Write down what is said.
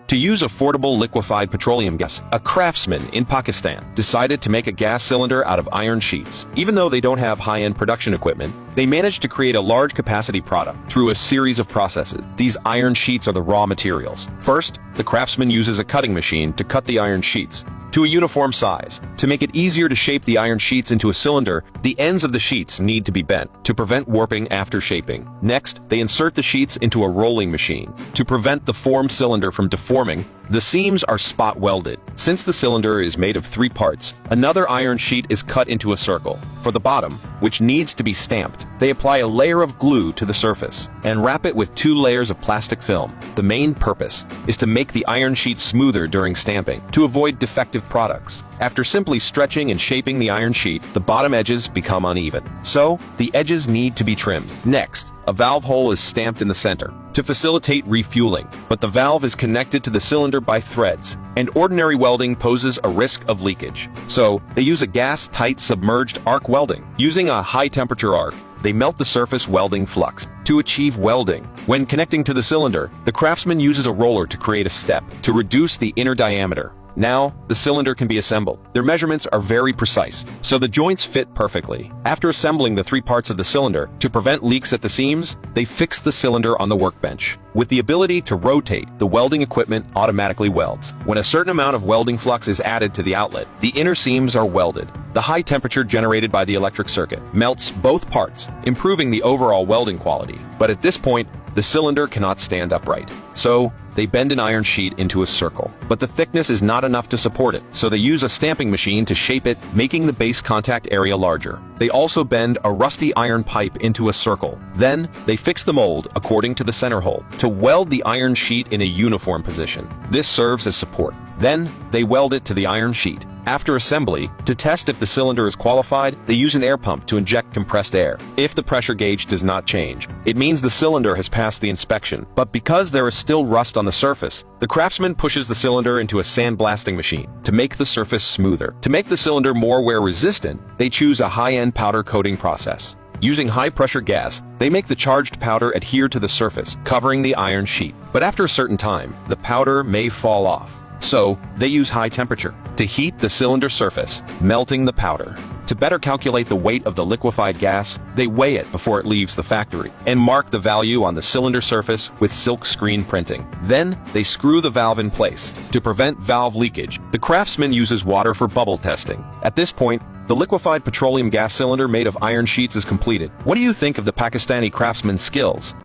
To use affordable liquefied petroleum gas, a craftsman in Pakistan decided to make a gas cylinder out of iron sheets. Even though they don't have high-end production equipment, they managed to create a large capacity product through a series of processes. These iron sheets are the raw materials. First, the craftsman uses a cutting machine to cut the iron sheets to a uniform size. To make it easier to shape the iron sheets into a cylinder, the ends of the sheets need to be bent to prevent warping after shaping. Next, they insert the sheets into a rolling machine. To prevent the formed cylinder from deforming, the seams are spot welded. Since the cylinder is made of 3 parts, another iron sheet is cut into a circle. For the bottom, which needs to be stamped, they apply a layer of glue to the surface and wrap it with 2 layers of plastic film. The main purpose is to make the iron sheet smoother during stamping, to avoid defective products. After simply stretching and shaping the iron sheet, the bottom edges become uneven. So, the edges need to be trimmed. Next, a valve hole is stamped in the center to facilitate refueling, but the valve is connected to the cylinder by threads, and ordinary welding poses a risk of leakage. So, they use a gas-tight submerged arc welding. Using a high-temperature arc, they melt the surface welding flux to achieve welding. When connecting to the cylinder, the craftsman uses a roller to create a step to reduce the inner diameter. Now, the cylinder can be assembled. Their measurements are very precise, so the joints fit perfectly. After assembling the 3 parts of the cylinder, to prevent leaks at the seams, they fix the cylinder on the workbench. With the ability to rotate, the welding equipment automatically welds. When a certain amount of welding flux is added to the outlet, the inner seams are welded. The high temperature generated by the electric circuit melts both parts, improving the overall welding quality. But at this point, the cylinder cannot stand upright. So, they bend an iron sheet into a circle. But the thickness is not enough to support it, so they use a stamping machine to shape it, making the base contact area larger. They also bend a rusty iron pipe into a circle. Then, they fix the mold according to the center hole to weld the iron sheet in a uniform position. This serves as support. Then, they weld it to the iron sheet. After assembly, to test if the cylinder is qualified, they use an air pump to inject compressed air. If the pressure gauge does not change, it means the cylinder has passed the inspection. But because there is still rust on the surface, the craftsman pushes the cylinder into a sandblasting machine to make the surface smoother. To make the cylinder more wear-resistant, they choose a high-end powder coating process. Using high-pressure gas, they make the charged powder adhere to the surface, covering the iron sheet. But after a certain time, the powder may fall off. So, they use high temperature to heat the cylinder surface, melting the powder. To better calculate the weight of the liquefied gas, they weigh it before it leaves the factory and mark the value on the cylinder surface with silk screen printing. Then, they screw the valve in place. To prevent valve leakage, the craftsman uses water for bubble testing. At this point, the liquefied petroleum gas cylinder made of iron sheets is completed. What do you think of the Pakistani craftsman's skills?